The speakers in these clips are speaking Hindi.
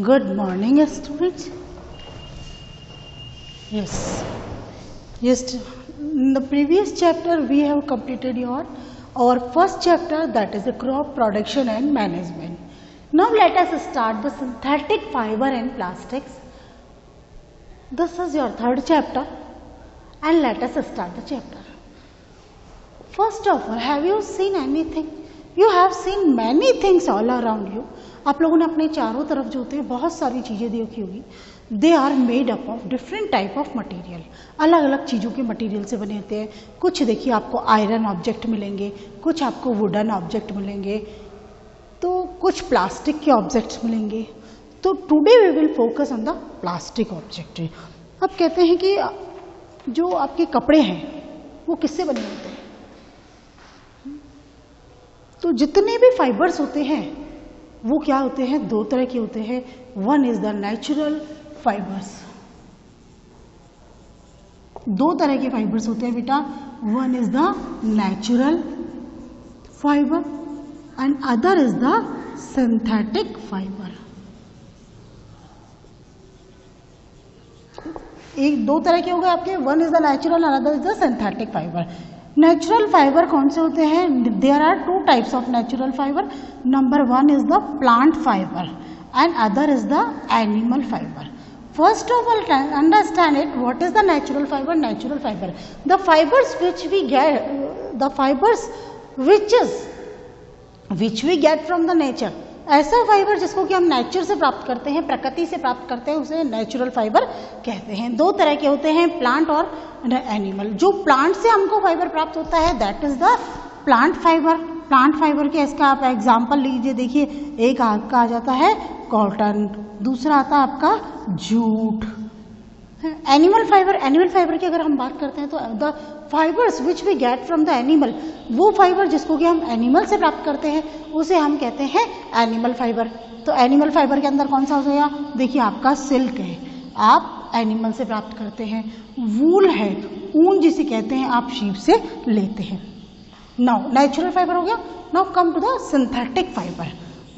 Good morning, students. Yes. In the previous chapter, we have completed our first chapter, that is the crop production and management. Now let us start the synthetic fiber and plastics. This is your third chapter, and let us start the chapter. First of all, have you seen anything? You have seen many things all around you. आप लोगों ने अपने चारों तरफ जो होते हैं बहुत सारी चीज़ें देखी होगी. They are made up of different type of material. अलग अलग चीज़ों के मटेरियल से बने होते हैं. कुछ देखिए आपको आयरन ऑब्जेक्ट मिलेंगे, कुछ आपको वुडन ऑब्जेक्ट मिलेंगे, तो कुछ प्लास्टिक के ऑब्जेक्ट्स मिलेंगे. तो today we will focus on the plastic object. अब कहते हैं कि जो आपके कपड़े हैं वो किससे बने होते हैं? तो जितने भी फाइबर्स होते हैं वो क्या होते हैं? दो तरह के होते हैं. One is the natural fibres. दो तरह के फाइबर्स होते हैं बेटा. One is the natural fibre and other is the synthetic fibre. एक दो तरह के हो गए आपके. One is the natural and other is the synthetic fibre. Natural fibre कौन से होते हैं? There are two types of natural fibre. Number one is the plant fibre and other is the animal fibre. First of all, understand it. What is the natural fiber? Natural fiber, the fibers which we get, the fibers which we get from the nature. ऐसा फाइबर जिसको कि हम नेचर से प्राप्त करते हैं, प्रकृति से प्राप्त करते हैं, उसे नेचुरल फाइबर कहते हैं. दो तरह के होते हैं, प्लांट और एनिमल. जो प्लांट से हमको फाइबर प्राप्त होता है that is the plant fibre. Plant fibre के इसका आप एग्जाम्पल लीजिए. देखिए, एक आपका आ जाता है कॉटन, दूसरा आता है आपका जूट. एनिमल फाइबर की अगर हम बात करते हैं तो the fibres which we get from the animal, वो फाइबर जिसको कि हम एनिमल से प्राप्त करते हैं उसे हम कहते हैं एनिमल फाइबर. तो एनिमल फाइबर के अंदर कौन सा हो गया? देखिए, आपका सिल्क है, आप एनिमल से प्राप्त करते हैं. वूल है, ऊन जिसे कहते हैं, आप शीप से लेते हैं. नाउ नेचुरल फाइबर हो गया. Now come to the synthetic fibre.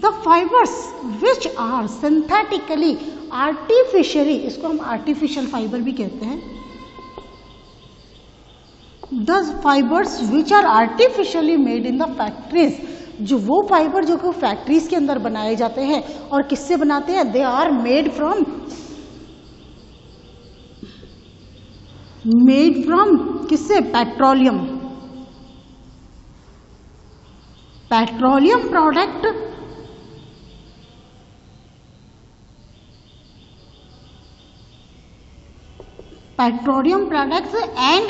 The fibres which are synthetically artificially, इसको हम आर्टिफिशियल फाइबर भी कहते हैं. The fibres which are artificially made in the factories, जो वो फाइबर जो कि फैक्ट्रीज के अंदर बनाए जाते हैं. और किससे बनाते हैं? दे आर मेड फ्रॉम किससे? Petroleum product. Petroleum products and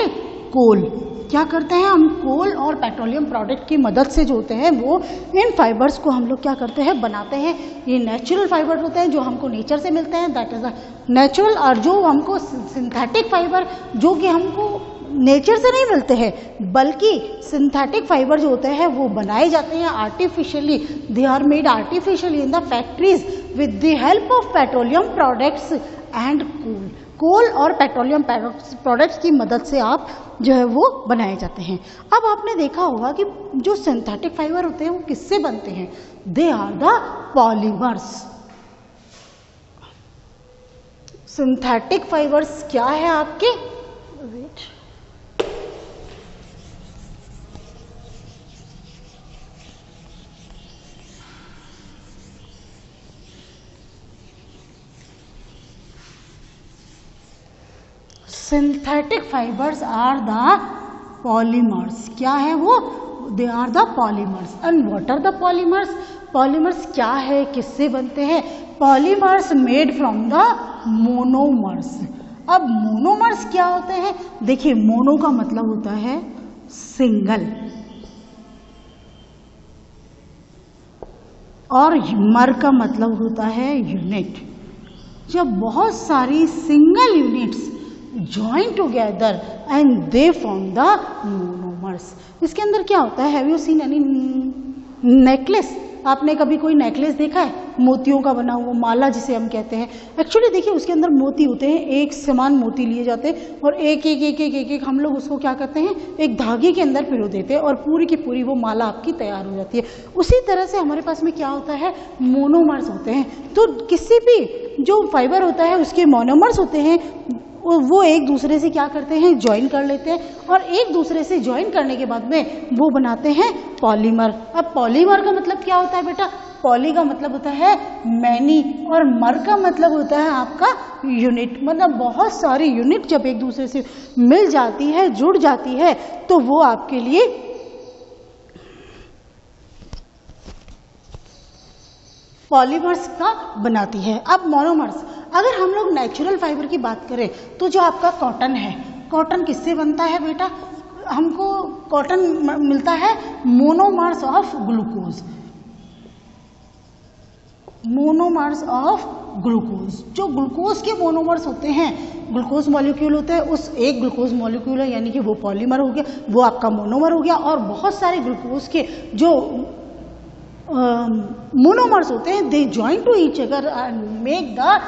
coal. क्या करते हैं हम? कोल और पेट्रोलियम प्रोडक्ट की मदद से जो होते हैं वो इन फाइबर्स को हम लोग क्या करते हैं? बनाते हैं. ये नेचुरल फाइबर होते हैं जो हमको नेचर से मिलते हैं, दैट इज द नेचुरल. और जो हमको सिंथेटिक फाइबर जो कि हमको नेचर से नहीं मिलते हैं, बल्कि सिंथेटिक फाइबर जो होते हैं वो बनाए जाते हैं artificially. They are made artificially in the factories with the help of petroleum products and coal और पेट्रोलियम प्रोडक्ट्स की मदद से आप जो है वो बनाए जाते हैं. अब आपने देखा होगा कि जो सिंथेटिक फाइबर होते हैं वो किससे बनते हैं? They are the polymers. Synthetic fibres क्या है आपके? Synthetic fibres are the polymers. क्या है वो? They are the polymers. And what are the polymers? Polymers क्या है, किससे बनते हैं? Polymers made from the monomers. अब मोनोमर्स क्या होते हैं? देखिए, मोनो का मतलब होता है सिंगल और मर का मतलब होता है यूनिट. जब बहुत सारी single units join together and they form the monomers. इसके अंदर क्या होता है? Have you seen any necklace? आपने कभी कोई नेकलेस देखा है मोतियों का बना हुआ, माला जिसे हम कहते हैं, एक्चुअली देखिए उसके अंदर मोती होते हैं, एक समान मोती लिए जाते हैं और एक एक एक एक एक एक हम लोग उसको क्या करते हैं, एक धागे के अंदर पिरो देते हैं और पूरी की पूरी वो माला आपकी तैयार हो जाती है। उसी तरह से हमारे पास में क्या होता है, मोनोमर्स होते हैं। तो किसी भी जो फाइबर होता है उसके मोनोमर्स होते हैं, वो एक दूसरे से क्या करते हैं, ज्वाइन कर लेते हैं और एक दूसरे से ज्वाइन करने के बाद में वो बनाते हैं पॉलीमर। अब पॉलीमर का मतलब क्या होता है बेटा, पॉली का मतलब होता है मैनी और मर का मतलब होता है आपका यूनिट, मतलब बहुत सारी यूनिट जब एक दूसरे से मिल जाती है, जुड़ जाती है, तो वो आपके लिए पॉलीमर्स का बनाती है। अब मोनोमर्स, अगर हम लोग नेचुरल फाइबर की बात करें तो जो आपका कॉटन है, कॉटन किससे बनता है बेटा, हमको कॉटन मिलता है monomers of glucose, monomers of glucose. जो ग्लूकोज के मोनोमर्स होते हैं, ग्लूकोज मॉलिक्यूल होते हैं, उस एक ग्लूकोज मॉलिक्यूल है यानी कि वो पॉलीमर हो गया, वो आपका मोनोमर हो गया। और बहुत सारे ग्लूकोज के जो मोनोमर्स होते हैं, they join to each other and make the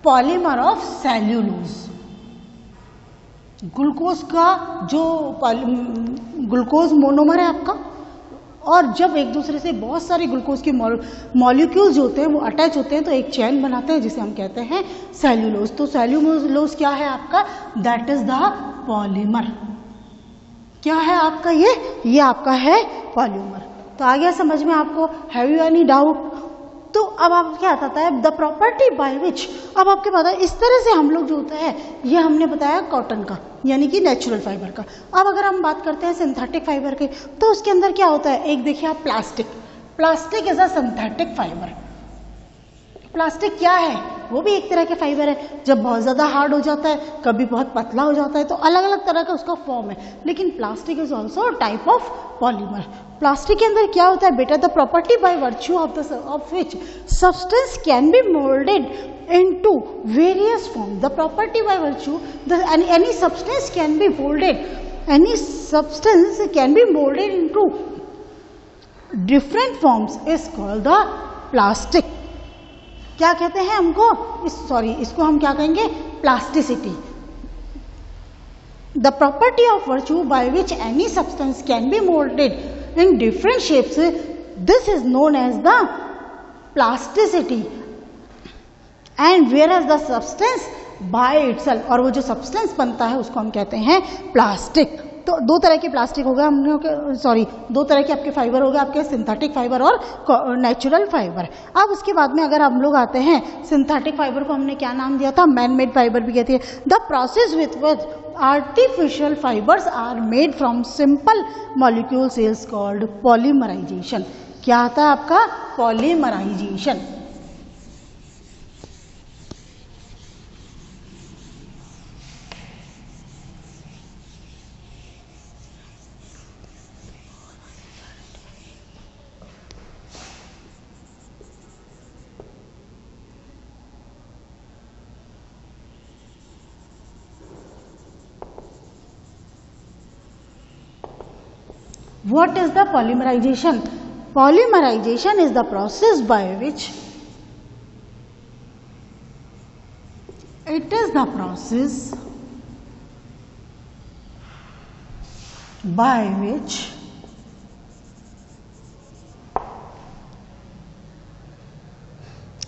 polymer of cellulose. Glucose का जो ग्लूकोज मोनोमर है आपका, और जब एक दूसरे से बहुत सारे ग्लूकोज के मॉलिक्यूल्स होते हैं वो अटैच होते हैं तो एक चेन बनाते हैं जिसे हम कहते हैं सेल्यूलोज। तो सेल्यूलोज क्या है आपका, दैट इज द पॉलीमर। क्या है आपका ये आपका है पॉलीमर। तो आ गया समझ में आपको, हैव यू एनी डाउट। तो अब आप क्या आता है, द प्रॉपर्टी बाय विच, अब आपके पता है इस तरह से हम लोग जो होता है ये हमने बताया कॉटन का यानी कि नेचुरल फाइबर का। अब अगर हम बात करते हैं सिंथेटिक फाइबर के, तो उसके अंदर क्या होता है, एक देखिए आप plastic, plastic is a synthetic fibre. Plastic क्या है, वो भी एक तरह के फाइबर है। जब बहुत ज़्यादा हार्ड हो जाता है, कभी बहुत पतला हो जाता है, तो अलग अलग तरह का उसका फॉर्म है। लेकिन plastic is also type of polymer. Plastic के अंदर क्या होता है बेटा, the property by virtue of which substance can be moulded into various forms. The property by virtue, any substance can be molded. Any substance can be molded into different forms is called the plastic. क्या कहते हैं हमको, इसको हम क्या कहेंगे, plasticity. The property of virtue by which any substance can be molded in different shapes, this is known as the plasticity. And whereas the substance by itself, और वो जो सब्सटेंस बनता है उसको हम कहते हैं प्लास्टिक. तो दो तरह के प्लास्टिक हो गए हम लोग, दो तरह के आपके फाइबर हो गए, आपके सिंथेटिक फाइबर और नेचुरल फाइबर. अब उसके बाद में अगर हम लोग आते हैं, सिंथेटिक फाइबर को हमने क्या नाम दिया था, मैन मेड फाइबर भी कहते हैं. The process with artificial fibres are made from simple molecules is called polymerization. क्या आता है आपका, polymerization. What is the polymerization? Polymerization is the process by which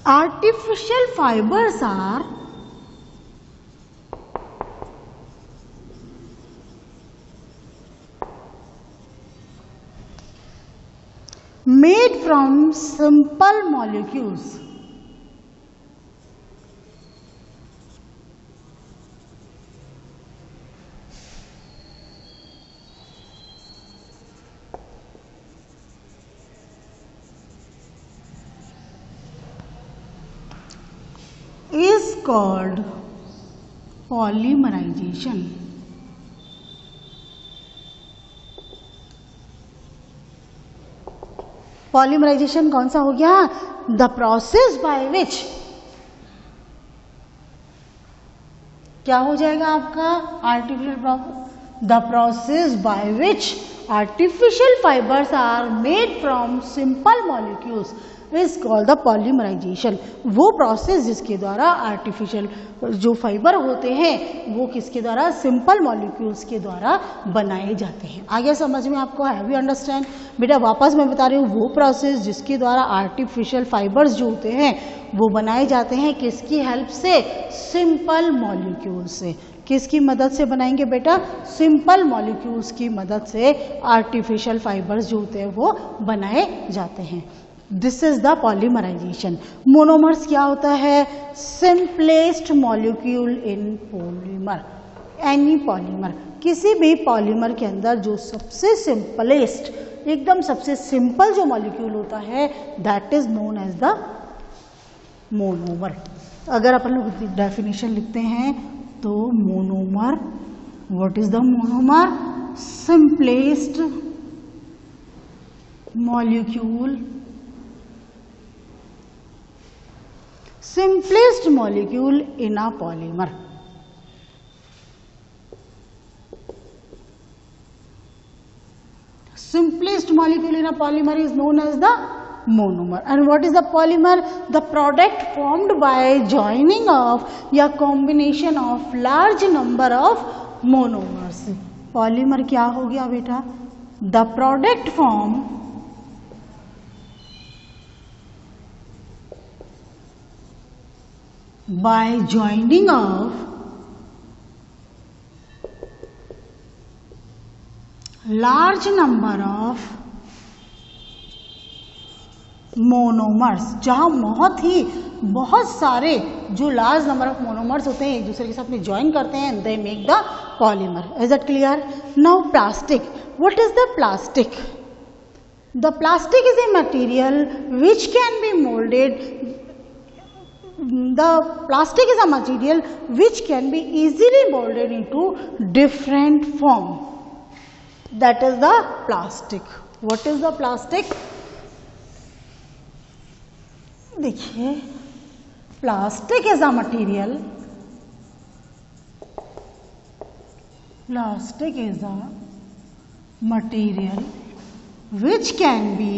artificial fibers are made from simple molecules. Is called polymerization. Polymerization कौन सा हो गया, द प्रोसेस बाय विच, क्या हो जाएगा आपका, artificial, the process by which artificial fibers are made from simple molecules is called the polymerization। वो प्रोसेस जिसके द्वारा आर्टिफिशियल जो फाइबर होते हैं वो किसके द्वारा, सिंपल मॉलिक्यूल्स के द्वारा बनाए जाते हैं। आगे समझ में आपको, हैव यू अंडरस्टैंड बेटा? वापस मैं बता रही हूँ, वो प्रोसेस जिसके द्वारा आर्टिफिशियल फाइबर्स जो होते हैं वो बनाए जाते हैं किसकी हेल्प से, सिंपल मॉलिक्यूल से। किसकी मदद से बनाएंगे बेटा, सिंपल मॉलिक्यूल्स की मदद से आर्टिफिशियल फाइबर्स जो होते हैं वो बनाए जाते हैं। This is the polymerization. Monomers क्या होता है, simplest molecule in polymer. Any polymer, किसी भी पॉलीमर के अंदर जो सबसे सिंपलेस्ट, एकदम सबसे सिंपल जो मॉलिक्यूल होता है that is known as the monomer. अगर अपन लोग डेफिनेशन लिखते हैं तो monomer, what is the monomer, simplest molecule, simplest molecule in a polymer। Simplest molecule in a polymer is known as the monomer। And what is the polymer? The product formed by joining of या combination of large number of monomers। polymer क्या हो गया बेटा, the product formed by joining of large number of monomers. जहां बहुत सारे जो लार्ज नंबर ऑफ मोनोमर्स होते हैं एक दूसरे के साथ में ज्वाइन करते हैं, they make the polymer. Is that clear? Now plastic, what is the plastic? The plastic is a material which can be moulded. The plastic is a material which can be easily molded into different form. That is the plastic. What is the plastic? देखिए, plastic is a material. Plastic is a material which can be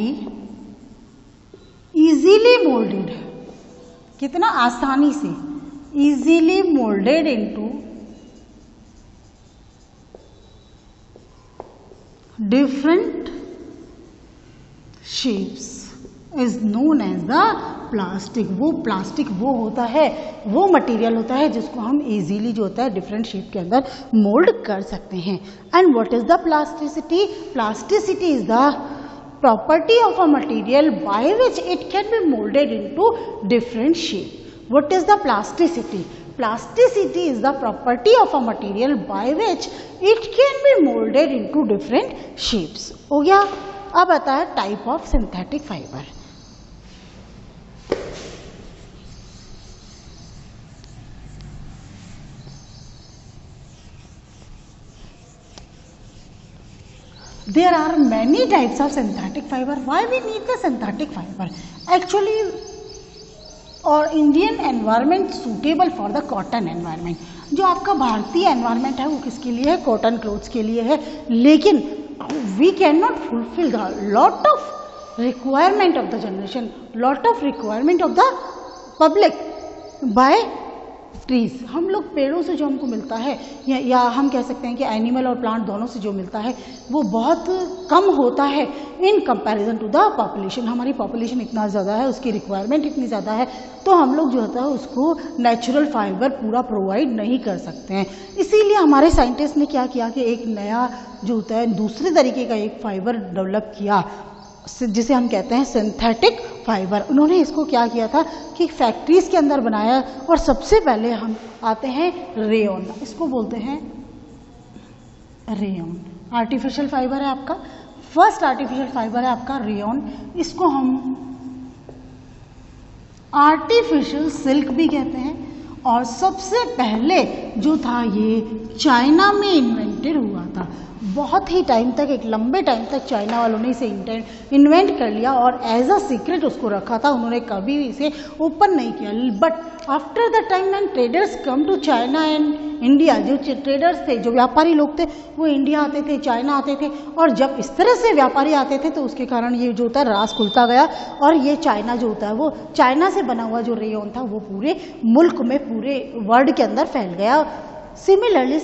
easily molded। कितना आसानी से, easily moulded into different shapes is known as the plastic. वो प्लास्टिक वो होता है, वो मटेरियल होता है जिसको हम इजीली जो होता है डिफरेंट शेप के अंदर मोल्ड कर सकते हैं। And what is the plasticity? Plasticity is the property of a material by which it can be molded into different shape. What is the plasticity? Plasticity is the property of a material by which it can be molded into different shapes। हो गया? अब आता है type of synthetic fibre. There are many types of synthetic fiber. Why we need the synthetic fiber? Actually, और Indian environment suitable for the cotton environment। जो आपका भारतीय environment है वो किसके लिए है? कॉटन क्लोथ्स के लिए है। लेकिन we cannot fulfill the lot of requirement of the generation, lot of requirement of the public by trees. हम लोग पेड़ों से जो हमको मिलता है या हम कह सकते हैं कि एनिमल और प्लांट दोनों से जो मिलता है वो बहुत कम होता है in comparison to the population. हमारी पॉपुलेशन इतना ज़्यादा है, उसकी रिक्वायरमेंट इतनी ज़्यादा है, तो हम लोग जो होता है उसको नेचुरल फाइबर पूरा प्रोवाइड नहीं कर सकते हैं। इसीलिए हमारे साइंटिस्ट ने क्या किया कि एक नया जो होता है दूसरे तरीके का एक फाइबर डेवलप किया जिसे हम कहते हैं सिंथेटिक फाइबर। उन्होंने इसको क्या किया था कि फैक्ट्रीज के अंदर बनाया, और सबसे पहले हम आते हैं रेयन। इसको बोलते हैं रेयन। आर्टिफिशियल फाइबर है आपका, फर्स्ट आर्टिफिशियल फाइबर है आपका रेयन। इसको हम आर्टिफिशियल सिल्क भी कहते हैं। और सबसे पहले जो था ये चाइना में इन्वेंटेड हुआ था। बहुत ही टाइम तक, एक लंबे टाइम तक चाइना वालों ने इसे इन्वेंट कर लिया और एज अ सीक्रेट उसको रखा था, उन्होंने कभी इसे ओपन नहीं किया। But after the time when traders come to China and India, जो ट्रेडर्स थे, जो व्यापारी लोग थे, वो इंडिया आते थे, चाइना आते थे, और जब इस तरह से व्यापारी आते थे तो उसके कारण ये जो होता है राज खुलता गया और ये चाइना जो होता है वो चाइना से बना हुआ जो रेयन था वो पूरे मुल्क में, पूरे वर्ल्ड के अंदर फैल गया। सिमिलरली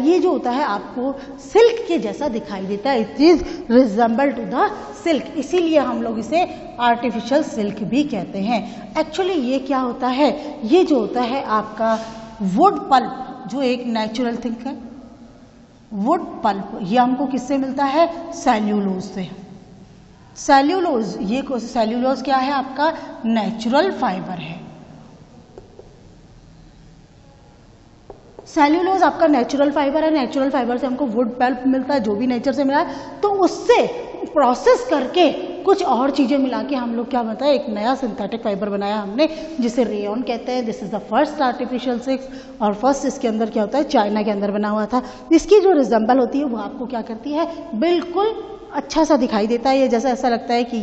ये जो होता है आपको सिल्क के जैसा दिखाई देता है, it is resemble to the silk, इसीलिए हम लोग इसे आर्टिफिशियल सिल्क भी कहते हैं। एक्चुअली ये क्या होता है, ये जो होता है आपका वुड पल्प, जो एक नेचुरल थिंग है, वुड पल्प, ये हमको किससे मिलता है, सेल्यूलोज से। सेल्यूलोज, ये सेल्यूलोज क्या है, आपका नेचुरल फाइबर है। सेल्यूलोज आपका नेचुरल फाइबर है, नेचुरल फाइबर से हमको वुड पल्प मिलता है, जो भी नेचर से मिला है, तो उससे प्रोसेस करके कुछ और चीजें मिला के हम लोग क्या बनता है, एक नया सिंथेटिक फाइबर बनाया हमने, जिसे रेयन कहते हैं। This is the first artificial silk, और फर्स्ट इसके अंदर क्या होता है, चाइना के अंदर बना हुआ था। इसकी जो रिजेंबल होती है वो आपको क्या करती है, बिल्कुल अच्छा सा दिखाई देता है, ये जैसा ऐसा लगता है कि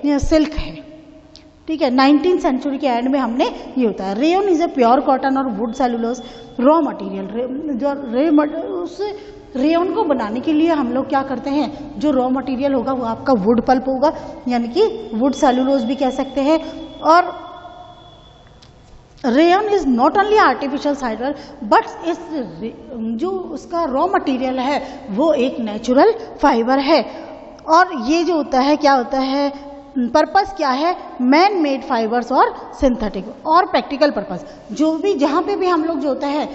ये सिल्क है, ठीक है। 19th सेंचुरी के एंड में हमने ये होता है, rayon is a pure cotton और वुड सेलुलोज रॉ मटेरियल। जो उस रेयन को बनाने के लिए हम लोग क्या करते हैं, जो रॉ मटेरियल होगा वो आपका वुड पल्प होगा, यानी कि वुड सेलुलोज भी कह सकते हैं। और rayon is not only artificial fibre but इस जो उसका रॉ मटेरियल है वो एक नेचुरल फाइबर है। और ये जो होता है क्या होता है, पर्पस क्या है, मैन मेड फाइबर्स और सिंथेटिक और प्रैक्टिकल पर्पस। जो भी जहाँ पे भी हम लोग जो होता है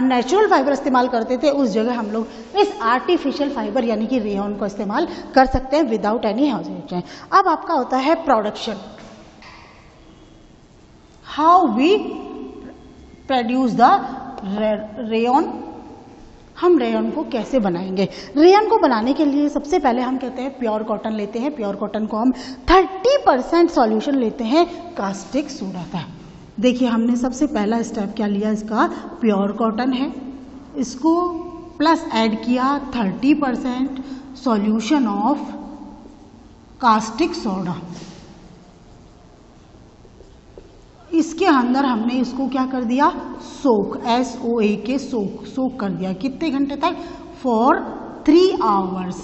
नेचुरल फाइबर इस्तेमाल करते थे, उस जगह हम लोग इस आर्टिफिशियल फाइबर यानी कि रेयन को इस्तेमाल कर सकते हैं विदाउट एनी हेजिटेशन। अब आपका होता है production, how we produce the rayon, हम रेयन को कैसे बनाएंगे। रेयन को बनाने के लिए सबसे पहले हम कहते हैं प्योर कॉटन लेते हैं, प्योर कॉटन को हम 30% सॉल्यूशन लेते हैं कास्टिक सोडा का। देखिए हमने सबसे पहला स्टेप क्या लिया, इसका प्योर कॉटन है, इसको प्लस ऐड किया 30% सॉल्यूशन ऑफ कास्टिक सोडा। इसके अंदर हमने इसको क्या कर दिया, सोक, SOAK, सोक कर दिया। कितने घंटे तक, फॉर 3 आवर्स,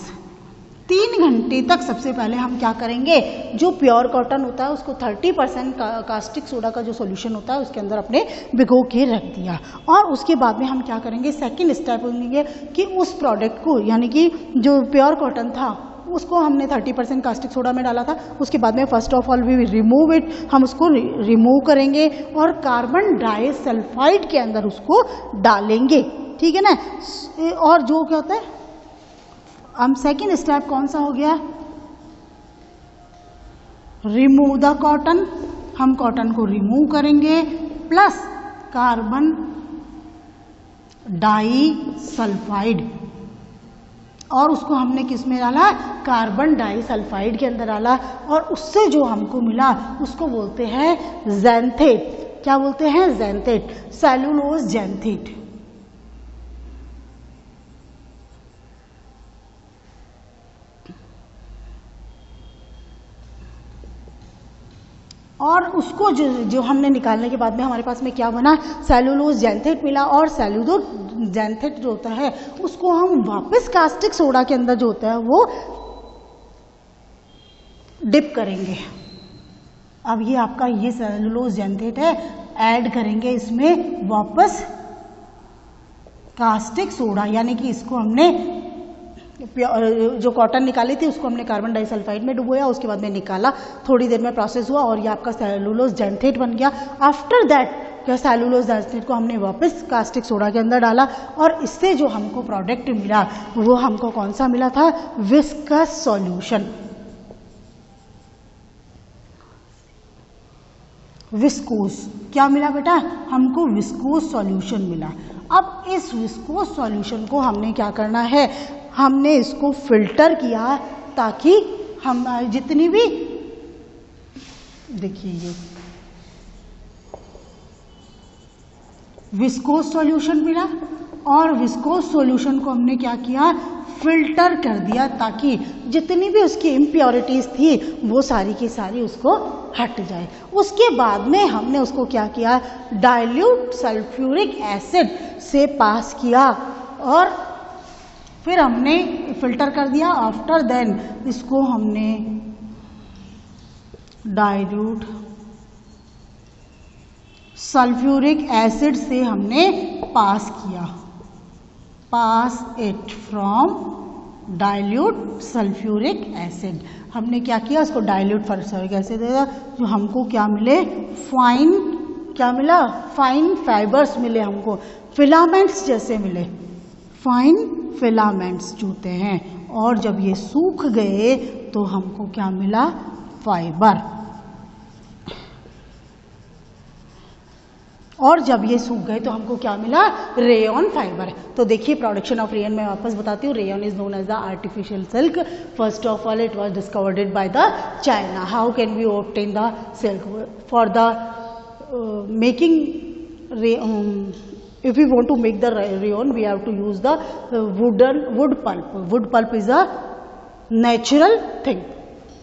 3 घंटे तक। सबसे पहले हम क्या करेंगे, जो प्योर कॉटन होता है उसको 30% कास्टिक सोडा का जो सॉल्यूशन होता है उसके अंदर अपने भिगो के रख दिया। और उसके बाद में हम क्या करेंगे, सेकेंड स्टेप होंगे कि उस प्रोडक्ट को, यानी कि जो प्योर कॉटन था उसको हमने 30% कास्टिक सोडा में डाला था, उसके बाद में first of all we remove it, हम उसको रिमूव करेंगे और कार्बन डाइसल्फाइड के अंदर उसको डालेंगे, ठीक है ना। और जो क्या होता है, हम सेकेंड स्टेप कौन सा हो गया, रिमूव द कॉटन, हम कॉटन को रिमूव करेंगे प्लस कार्बन डाइसल्फाइड, और उसको हमने किस में डाला, कार्बन डाइसल्फाइड के अंदर डाला, और उससे जो हमको मिला उसको बोलते हैं ज़ैंथेट। क्या बोलते हैं, ज़ैंथेट, सेलुलोज ज़ैंथेट। और उसको जो हमने निकालने के बाद में हमारे पास में क्या बना, सेलुलोज ज़ैंथेट मिला। और सेलुलोज ज़ैंथेट जो होता है उसको हम वापस कास्टिक सोडा के अंदर जो होता है वो डिप करेंगे। अब ये आपका ये सेलुलोज ज़ैंथेट है, ऐड करेंगे इसमें वापस कास्टिक सोडा, यानी कि इसको हमने जो कॉटन निकाली थी उसको हमने कार्बन डाइसल्फाइड में डुबोया, उसके बाद में निकाला, थोड़ी देर में प्रोसेस हुआ और ये आपका सेलुलोज ज़ैंथेट बन गया। आफ्टर दैट क्या, सेलुलोज ज़ैंथेट को हमने वापस कास्टिक सोडा के अंदर डाला और इससे जो हमको प्रोडक्ट मिला वो हमको कौन सा मिला था, विस्कस सॉल्यूशन। विस्कोस क्या मिला बेटा, हमको विस्कोस सॉल्यूशन मिला। अब इस विस्कोस सॉल्यूशन को हमने क्या करना है, हमने इसको फिल्टर किया ताकि हम जितनी भी, देखिए ये विस्कोस सॉल्यूशन मिला और विस्कोस सॉल्यूशन को हमने क्या किया, फिल्टर कर दिया ताकि जितनी भी उसकी इम्प्योरिटीज थी वो सारी की सारी उसको हट जाए। उसके बाद में हमने उसको क्या किया, डाइल्यूट सल्फ्यूरिक एसिड से पास किया और फिर हमने फिल्टर कर दिया। आफ्टर देन इसको हमने डाइल्यूट सल्फ्यूरिक एसिड से हमने पास किया, pass it from dilute sulphuric acid. हमने क्या किया, उसको डाइल्यूट सल्फ्यूरिक एसिड देगा जो हमको क्या मिले, फाइन, क्या मिला, फाइन फाइबर्स मिले, हमको फिलामेंट्स जैसे मिले, फाइन फिलामेंट्स जो होते हैं। और जब ये सूख गए तो हमको क्या मिला, फाइबर। और जब ये सूख गए तो हमको क्या मिला, रेयन फाइबर। तो देखिए प्रोडक्शन ऑफ रेयन मैं वापस बताती हूँ। Rayon is known as the artificial silk. First of all it was discovered by the China. How can we obtain the silk for the making if we want to make the rayon we have to use the wood pulp. Wood pulp is a natural thing,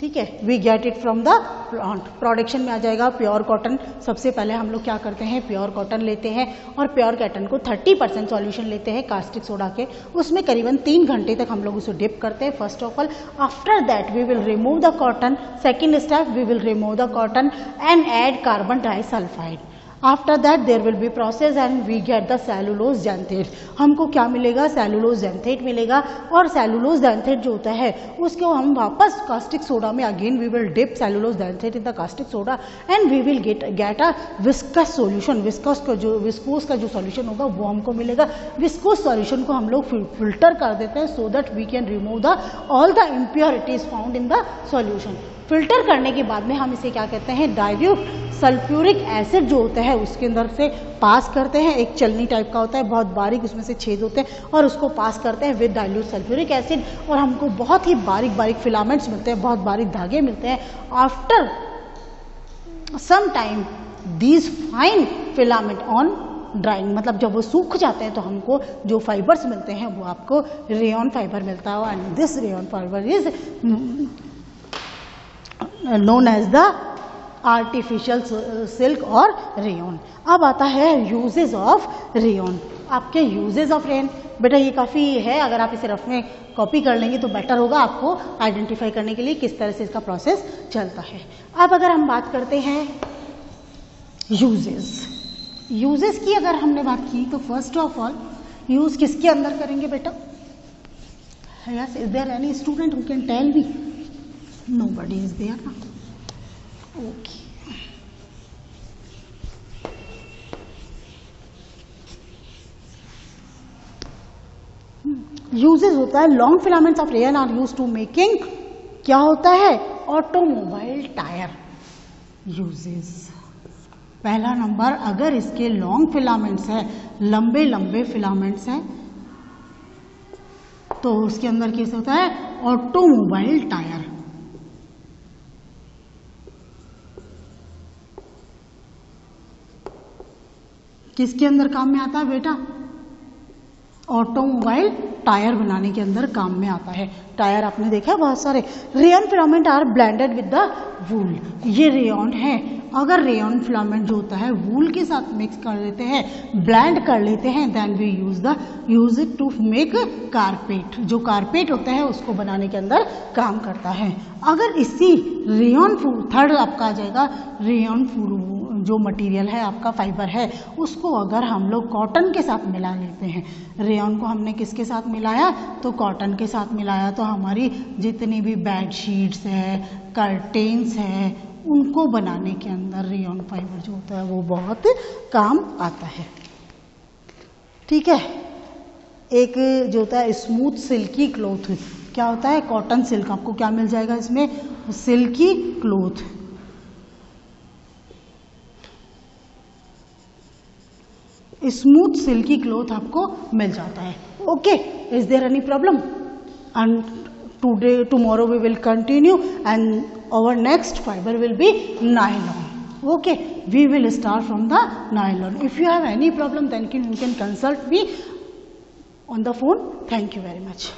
ठीक है, we get it from the plant. Production में आ जाएगा प्योर कॉटन। सबसे पहले हम लोग क्या करते हैं, प्योर कॉटन लेते हैं और प्योर कॉटन को 30% सॉल्यूशन लेते हैं कास्टिक सोडा के, उसमें करीबन 3 घंटे तक हम लोग उसे डिप करते हैं first of all. After that we will remove the cotton. Second step we will remove the cotton and add carbon disulphide. After that there will be process and we get the cellulose xanthate. हमको क्या मिलेगा, सेलुलोज ज़ैंथेट मिलेगा। और सेलुलोज ज़ैंथेट जो होता है उसको हम वापस कास्टिक सोडा में again we will dip cellulose xanthate in the caustic soda and we will get a viscous solution. Viscose का जो सॉल्यूशन होगा वो हमको मिलेगा। विस्कोस सॉल्यूशन को हम लोग फिल्टर कर देते हैं so that we can remove the all the impurities found in the solution. Filter करने के बाद में हम इसे क्या कहते हैं, डाइल्यूट सल्फ्यूरिक एसिड जो होता है उसके अंदर से पास करते हैं। एक चलनी टाइप का होता है, बहुत बारीक उसमें से छेद होते हैं और उसको पास करते हैं विद डाइल्यूट सल्फ्यूरिक एसिड और हमको बहुत ही बारीक बारीक फिलामेंट्स मिलते हैं, बहुत बारीक धागे मिलते हैं। After some time these fine filament on drawing, मतलब जब वो सूख जाते हैं तो हमको जो फाइबर्स मिलते हैं वो आपको रेयन फाइबर मिलता है and this rayon fibre is known as the artificial silk और रेयन। अब आता है यूजेस ऑफ रेयन। आपके यूजेस ऑफ रेयन, बेटा ये काफ़ी है, अगर आप इसे रफ में कॉपी कर लेंगे तो बेटर होगा आपको आइडेंटिफाई करने के लिए किस तरह से इसका प्रोसेस चलता है। अब अगर हम बात करते हैं यूजेस की, अगर हमने बात की तो फर्स्ट ऑफ ऑल यूज किसके अंदर करेंगे बेटा, yes, is there any student who can tell me? Nobody is there now. Okay. Uses होता है, long filaments of rayon are use to making, क्या होता है, ऑटोमोबाइल टायर। यूजेस पहला नंबर, अगर इसके लॉन्ग फिलामेंट्स है, लंबे लंबे फिलामेंट्स हैं तो उसके अंदर कैसे होता है, ऑटोमोबाइल टायर। किसके अंदर काम में आता है बेटा, ऑटोमोबाइल टायर बनाने के अंदर काम में आता है। टायर आपने देखा है बहुत सारे। Rayon filament are blended with the wool, ये रेयन है। अगर रेयन फिलामेंट जो होता है वूल के साथ मिक्स कर देते हैं, ब्लेंड कर लेते हैं, then we use it to make carpet. जो कारपेट होता है उसको बनाने के अंदर काम करता है। अगर इसी रेयन थर्ड आपका आ जाएगा, रेयन जो मटेरियल है आपका फाइबर है उसको अगर हम लोग कॉटन के साथ मिला लेते हैं, रेयन को हमने किसके साथ मिलाया, तो कॉटन के साथ मिलाया, तो हमारी जितनी भी बेड शीट्स है, कर्टेन्स है, उनको बनाने के अंदर रेयन फाइबर जो होता है वो बहुत काम आता है। ठीक है। एक जो होता है स्मूथ सिल्की क्लॉथ, क्या होता है, कॉटन सिल्क, आपको क्या मिल जाएगा इसमें, silky cloth. Smooth silky cloth आपको मिल जाता है। Okay, is there any problem? And tomorrow we will continue and our next fiber will be nylon. Okay, we will start from the nylon. If you have any problem then you can consult me on the phone. Thank you very much.